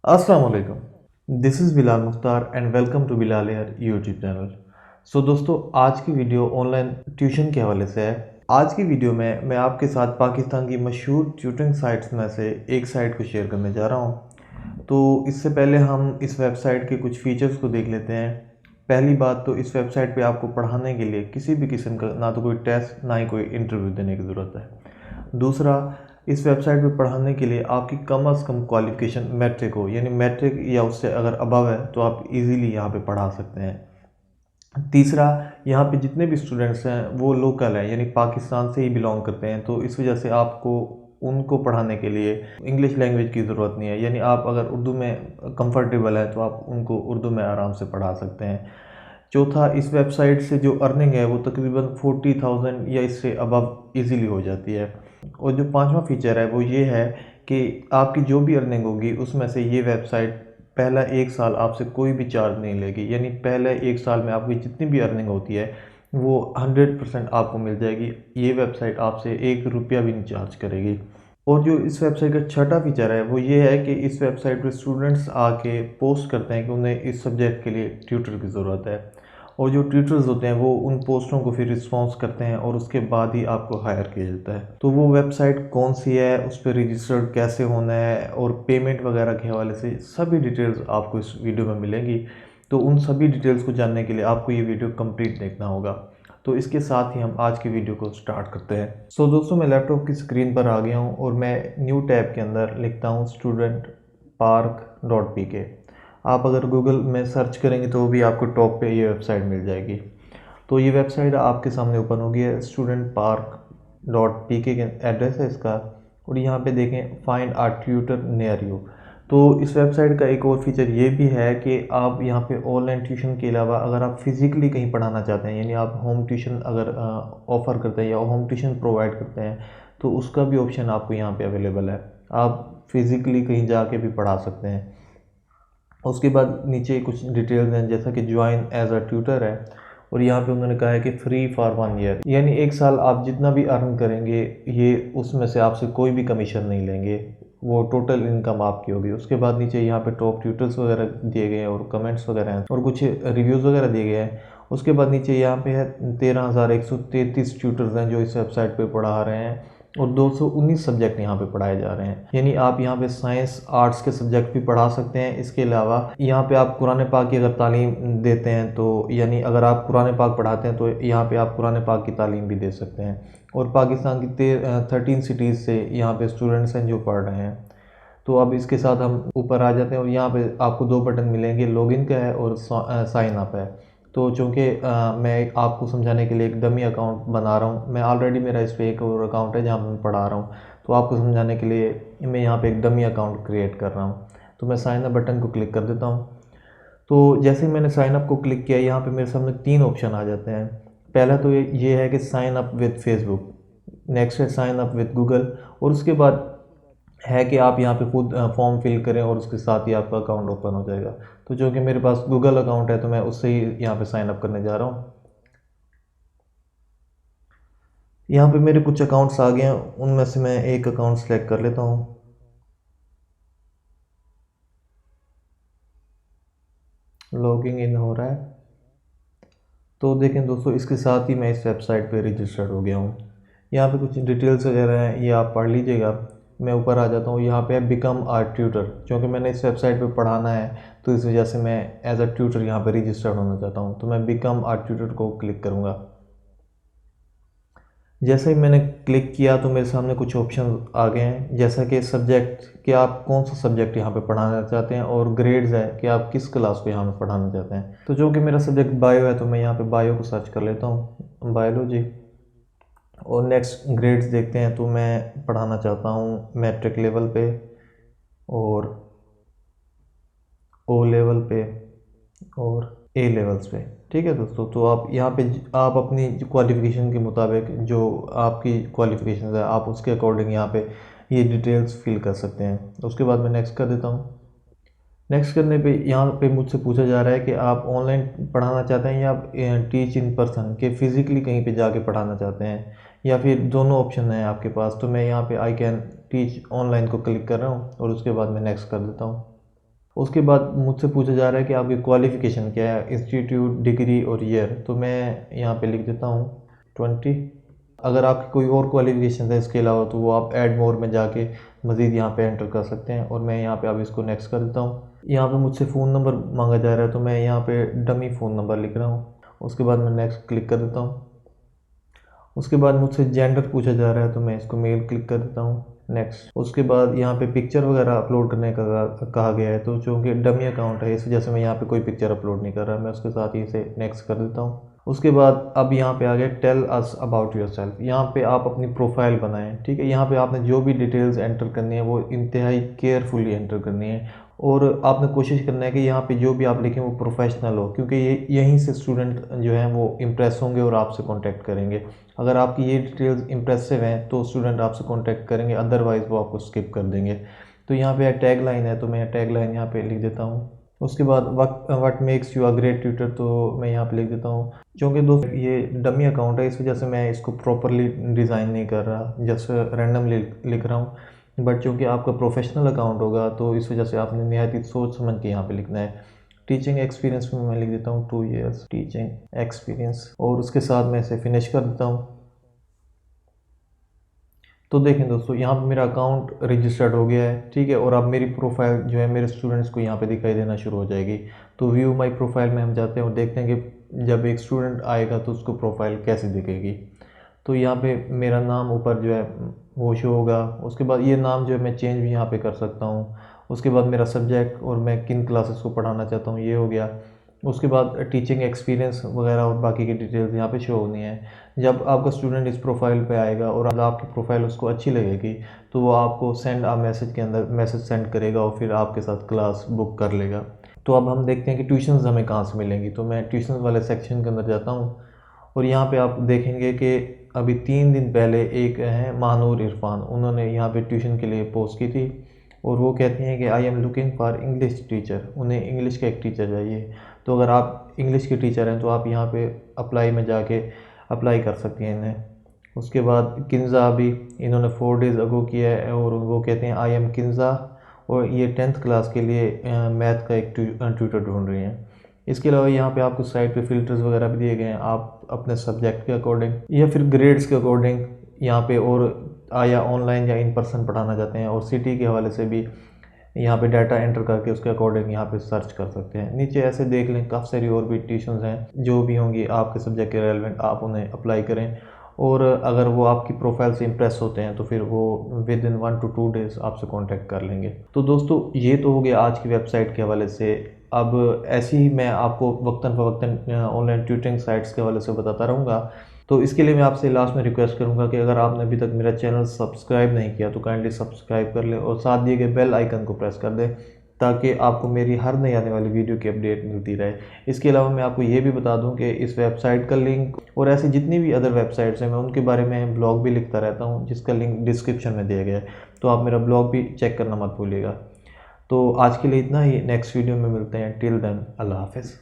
अस्सलाम वालेकुम। This is Bilal Mukhtar and welcome to Bilal air YouTube channel. दोस्तों, आज की वीडियो ऑनलाइन ट्यूशन के हवाले से है। आज की वीडियो में मैं आपके साथ पाकिस्तान की मशहूर ट्यूटरिंग साइट्स में से एक साइट को शेयर करने जा रहा हूँ। तो इससे पहले हम इस वेबसाइट के कुछ फ़ीचर्स को देख लेते हैं। पहली बात तो इस वेबसाइट पे आपको पढ़ाने के लिए किसी भी किस्म का ना तो कोई टेस्ट ना ही कोई इंटरव्यू देने की ज़रूरत है। दूसरा, इस वेबसाइट पे पढ़ाने के लिए आपकी कम अज़ कम क्वालिफ़िकेशन मैट्रिक हो, यानी मैट्रिक या उससे अगर अबव है तो आप इजीली यहाँ पे पढ़ा सकते हैं। तीसरा, यहाँ पे जितने भी स्टूडेंट्स हैं वो लोकल हैं, यानी पाकिस्तान से ही बिलोंग करते हैं, तो इस वजह से आपको उनको पढ़ाने के लिए इंग्लिश लैंग्वेज की ज़रूरत नहीं है। यानी आप अगर उर्दू में कंफर्टेबल है तो आप उनको उर्दू में आराम से पढ़ा सकते हैं। चौथा, इस वेबसाइट से जो अर्निंग है वो तकरीबन 40,000 या इससे अबव इजीली हो जाती है। और जो पांचवा फीचर है वो ये है कि आपकी जो भी अर्निंग होगी उसमें से ये वेबसाइट पहला एक साल आपसे कोई भी चार्ज नहीं लेगी, यानी पहले एक साल में आपकी जितनी भी अर्निंग होती है वो 100% आपको मिल जाएगी। ये वेबसाइट आपसे 1 रुपया भी नहीं चार्ज करेगी। और जो इस वेबसाइट का छठा फीचर है वो ये है कि इस वेबसाइट पे स्टूडेंट्स आके पोस्ट करते हैं कि उन्हें इस सब्जेक्ट के लिए ट्यूटर की ज़रूरत है, और जो ट्यूटर्स होते हैं वो उन पोस्टों को फिर रिस्पॉन्स करते हैं और उसके बाद ही आपको हायर किया जाता है। तो वो वेबसाइट कौन सी है, उस पर रजिस्टर्ड कैसे होना है और पेमेंट वगैरह के हवाले से सभी डिटेल्स आपको इस वीडियो में मिलेंगी। तो उन सभी डिटेल्स को जानने के लिए आपको ये वीडियो कंप्लीट देखना होगा। तो इसके साथ ही हम आज की वीडियो को स्टार्ट करते हैं। दोस्तों, मैं लैपटॉप की स्क्रीन पर आ गया हूँ और मैं न्यू टैब के अंदर लिखता हूँ studentpark.pk। आप अगर गूगल में सर्च करेंगे तो भी आपको टॉप पे ये वेबसाइट मिल जाएगी। तो ये वेबसाइट आपके सामने ओपन होगी है। studentpark.pk के एड्रेस है इसका, और यहाँ पे देखें find a tutor near you. तो इस वेबसाइट का एक और फीचर ये भी है कि आप यहाँ पे ऑनलाइन ट्यूशन के अलावा अगर आप फिज़िकली कहीं पढ़ाना चाहते हैं, यानी आप होम ट्यूशन अगर ऑफ़र करते हैं या होम ट्यूशन प्रोवाइड करते हैं, तो उसका भी ऑप्शन आपको यहाँ पे अवेलेबल है। आप फिज़िकली कहीं जाके भी पढ़ा सकते हैं। उसके बाद नीचे कुछ डिटेल्स हैं, जैसा कि ज्वाइन एज अ ट्यूटर है, और यहाँ पे उन्होंने कहा है कि फ्री फॉर 1 ईयर, यानी एक साल आप जितना भी अर्न करेंगे ये उसमें से आपसे कोई भी कमीशन नहीं लेंगे, वो टोटल इनकम आपकी होगी। उसके बाद नीचे यहाँ पे टॉप ट्यूटर्स वगैरह दिए गए हैं और कमेंट्स वगैरह हैं और कुछ रिव्यूज़ वगैरह दिए गए हैं। उसके बाद नीचे यहाँ पे है 13,133 ट्यूटर्स हैं जो इस वेबसाइट पे पढ़ा रहे हैं, और 219 सब्जेक्ट यहाँ पे पढ़ाए जा रहे हैं। यानी आप यहाँ पे साइंस आर्ट्स के सब्जेक्ट भी पढ़ा सकते हैं। इसके अलावा यहाँ पे आप कुरान पाक की अगर तालीम देते हैं तो, यानी अगर आप कुरान पाक पढ़ाते हैं तो यहाँ पे आप कुरान पाक की तालीम भी दे सकते हैं। और पाकिस्तान की 13 सिटीज़ से यहाँ पे स्टूडेंट्स हैं जो पढ़ रहे हैं। तो अब इसके साथ हम ऊपर आ जाते हैं और यहाँ पे आपको 2 बटन मिलेंगे, लॉगिन का है और साइन अप है। तो चूँकि मैं आपको समझाने के लिए एक डमी अकाउंट बना रहा हूँ, मैं ऑलरेडी मेरा इस पर एक और अकाउंट है जहाँ मैं पढ़ा रहा हूँ, तो आपको समझाने के लिए मैं यहाँ पे एक डमी अकाउंट क्रिएट कर रहा हूँ। तो मैं साइन अप बटन को क्लिक कर देता हूँ। तो जैसे ही मैंने साइन अप को क्लिक किया, यहाँ पे मेरे सामने 3 ऑप्शन आ जाते हैं। पहला तो ये है कि sign up with Facebook, next है साइन अप विद गूगल, और उसके बाद है कि आप यहाँ पे खुद फॉर्म फिल करें और उसके साथ ही आपका अकाउंट ओपन हो जाएगा। तो जो कि मेरे पास गूगल अकाउंट है तो मैं उससे ही यहाँ पे साइन अप करने जा रहा हूँ। यहाँ पे मेरे कुछ अकाउंट्स आ गए हैं, उनमें से मैं एक अकाउंट सेलेक्ट कर लेता हूँ। लॉगिंग इन हो रहा है। तो देखें दोस्तों, इसके साथ ही मैं इस वेबसाइट पे रजिस्टर्ड हो गया हूँ। यहाँ पे कुछ डिटेल्स वगैरह हैं, ये आप पढ़ लीजिएगा। मैं ऊपर आ जाता हूँ, यहाँ पे है बिकम आर ट्यूटर। क्योंकि मैंने इस वेबसाइट पे पढ़ाना है तो इस वजह से मैं एज अ ट्यूटर यहाँ पे रजिस्टर्ड होना चाहता हूँ, तो मैं बिकम आर ट्यूटर को क्लिक करूँगा। जैसे ही मैंने क्लिक किया तो मेरे सामने कुछ ऑप्शन आ गए हैं, जैसा कि सब्जेक्ट कि आप कौन सा सब्जेक्ट यहाँ पे पढ़ाना चाहते हैं, और ग्रेड्स है कि आप किस क्लास को यहाँ पे पढ़ाना चाहते हैं। तो जो कि मेरा सब्जेक्ट बायो है तो मैं यहाँ पे बायो को सर्च कर लेता हूँ, बायोलॉजी। और नेक्स्ट ग्रेड्स देखते हैं, तो मैं पढ़ाना चाहता हूँ मैट्रिक लेवल पे और ओ लेवल पे और ए लेवल्स पे। ठीक है दोस्तों, तो आप यहाँ पे आप अपनी क्वालिफ़िकेशन के मुताबिक जो आपकी क्वालिफ़िकेशन है आप उसके अकॉर्डिंग यहाँ पे ये डिटेल्स फिल कर सकते हैं। उसके बाद मैं नेक्स्ट कर देता हूँ। नेक्स्ट करने पे यहाँ पे मुझसे पूछा जा रहा है कि आप ऑनलाइन पढ़ाना चाहते हैं या आप टीच इन पर्सन, के फिज़िकली कहीं पे जाके पढ़ाना चाहते हैं, या फिर दोनों ऑप्शन हैं आपके पास। तो मैं यहाँ पे आई कैन टीच ऑनलाइन को क्लिक कर रहा हूँ और उसके बाद मैं नेक्स्ट कर देता हूँ। उसके बाद मुझसे पूछा जा रहा है कि आपकी क्वालिफ़िकेशन क्या है, इंस्टीट्यूट, डिग्री और ईयर। तो मैं यहाँ पे लिख देता हूँ 20। अगर आपकी कोई और क्वालिफ़िकेशन है इसके अलावा तो वो आप ऐड मोर में जाके मज़ीद यहाँ पे एंटर कर सकते हैं। और मैं यहाँ पे अब इसको नेक्स्ट कर देता हूँ। यहाँ पे मुझसे फ़ोन नंबर मांगा जा रहा है, तो मैं यहाँ पे डमी फ़ोन नंबर लिख रहा हूँ। उसके बाद मैं नेक्स्ट क्लिक कर देता हूँ। उसके बाद मुझसे जेंडर पूछा जा रहा है, तो मैं इसको मेल क्लिक कर देता हूँ। नेक्स्ट। उसके बाद यहाँ पे पिक्चर वगैरह अपलोड करने का कहा गया है, तो चूँकि डमी अकाउंट है इस वजह से मैं यहाँ पे कोई पिक्चर अपलोड नहीं कर रहा, मैं उसके साथ ही इसे नेक्स्ट कर देता हूँ। उसके बाद अब यहाँ पे आ गया tell us about yourself. यहाँ पे आप अपनी प्रोफाइल बनाएं, ठीक है। यहाँ पे आपने जो भी डिटेल्स एंटर करनी है वो इंतहाई केयरफुली एंटर करनी है, और आपने कोशिश करना है कि यहाँ पे जो भी आप लिखें वो प्रोफेशनल हो, क्योंकि ये यहीं से स्टूडेंट जो हैं वो इम्प्रेस होंगे और आपसे कांटेक्ट करेंगे। अगर आपकी ये डिटेल्स इंप्रेसिव हैं तो स्टूडेंट आपसे कांटेक्ट करेंगे, अदरवाइज़ वो आपको स्किप कर देंगे। तो यहाँ पे टैग लाइन है, तो मैं टैग लाइन यहाँ पे लिख देता हूँ। उसके बाद what makes you a great tutor, तो मैं यहाँ पे लिख देता हूँ। क्योंकि दोस्त ये डमी अकाउंट है इस वजह से मैं इसको प्रॉपरली डिज़ाइन नहीं कर रहा, जस्ट रैंडमली लिख रहा हूँ। बट चूँकि आपका प्रोफेशनल अकाउंट होगा तो इस वजह से आपने निहायत ही सोच समझ के यहाँ पे लिखना है। टीचिंग एक्सपीरियंस में मैं लिख देता हूँ 2 years टीचिंग एक्सपीरियंस, और उसके साथ मैं इसे फिनिश कर देता हूँ। तो देखें दोस्तों, यहाँ पे मेरा अकाउंट रजिस्टर्ड हो गया है, ठीक है। और अब मेरी प्रोफाइल जो है मेरे स्टूडेंट्स को यहाँ पे दिखाई देना शुरू हो जाएगी। तो व्यू माई प्रोफाइल में हम जाते हैं और देखते हैं कि जब एक स्टूडेंट आएगा तो उसको प्रोफाइल कैसे दिखेगी। तो यहाँ पे मेरा नाम ऊपर जो है वो शो होगा। उसके बाद ये नाम जो है मैं चेंज भी यहाँ पे कर सकता हूँ। उसके बाद मेरा सब्जेक्ट और मैं किन क्लासेस को पढ़ाना चाहता हूँ ये हो गया। उसके बाद टीचिंग एक्सपीरियंस वगैरह और बाकी की डिटेल्स यहाँ पे शो होनी है। जब आपका स्टूडेंट इस प्रोफाइल पे आएगा और अगर आपकी प्रोफाइल उसको अच्छी लगेगी तो वो आपको सेंड आ मैसेज के अंदर मैसेज सेंड करेगा और फिर आपके साथ क्लास बुक कर लेगा। तो अब हम देखते हैं कि ट्यूशन्स हमें कहाँ से मिलेंगी। तो मैं ट्यूशन वाले सेक्शन के अंदर जाता हूँ और यहाँ पे आप देखेंगे कि अभी 3 दिन पहले एक हैं महानूर इरफान, उन्होंने यहाँ पे ट्यूशन के लिए पोस्ट की थी और वो कहती हैं कि I am looking for English teacher. उन्हें इंग्लिश का एक टीचर चाहिए। तो अगर आप इंग्लिश के टीचर हैं तो आप यहाँ पे अप्लाई में जाके अप्लाई कर सकती हैं इन्हें। उसके बाद किन्ज़ा भी इन्होंने 4 days अगो किया है और वो कहते हैं आई एम किन्ज़ा, और ये 10th क्लास के लिए मैथ का एक ट्यूटर ढूंढ रही हैं। इसके अलावा यहाँ पे आपको साइड पे फ़िल्टर्स वगैरह भी दिए गए हैं, आप अपने सब्जेक्ट के अकॉर्डिंग या फिर ग्रेड्स के अकॉर्डिंग यहाँ पे और या ऑनलाइन या इन पर्सन पढ़ाना चाहते हैं और सिटी के हवाले से भी यहाँ पे डाटा एंटर करके उसके अकॉर्डिंग यहाँ पे सर्च कर सकते हैं। नीचे ऐसे देख लें काफ़ी सारी और भी ट्यूशन्स हैं जो भी होंगी आपके सब्जेक्ट के रेलेवेंट, आप उन्हें अप्लाई करें और अगर वो आपकी प्रोफाइल से इम्प्रेस होते हैं तो फिर वो विद इन 1 to 2 days आपसे कांटेक्ट कर लेंगे। तो दोस्तों ये तो हो गया आज की वेबसाइट के हवाले से। अब ऐसे ही मैं आपको वक्तन फ़वक्तन ऑनलाइन ट्यूटरिंग साइट्स के हवाले से बताता रहूँगा। तो इसके लिए मैं आपसे लास्ट में रिक्वेस्ट करूंगा कि अगर आपने अभी तक मेरा चैनल सब्सक्राइब नहीं किया तो काइंडली सब्सक्राइब कर लें और साथ दिए गए बेल आइकन को प्रेस कर दें ताकि आपको मेरी हर नई आने वाली वीडियो की अपडेट मिलती रहे। इसके अलावा मैं आपको ये भी बता दूं कि इस वेबसाइट का लिंक और ऐसी जितनी भी अदर वेबसाइट्स हैं मैं उनके बारे में ब्लॉग भी लिखता रहता हूँ जिसका लिंक डिस्क्रिप्शन में दिया गया है, तो आप मेरा ब्लॉग भी चेक करना मत भूलिएगा। तो आज के लिए इतना ही, नेक्स्ट वीडियो में मिलते हैं। टिल देन अल्लाह हाफिज़।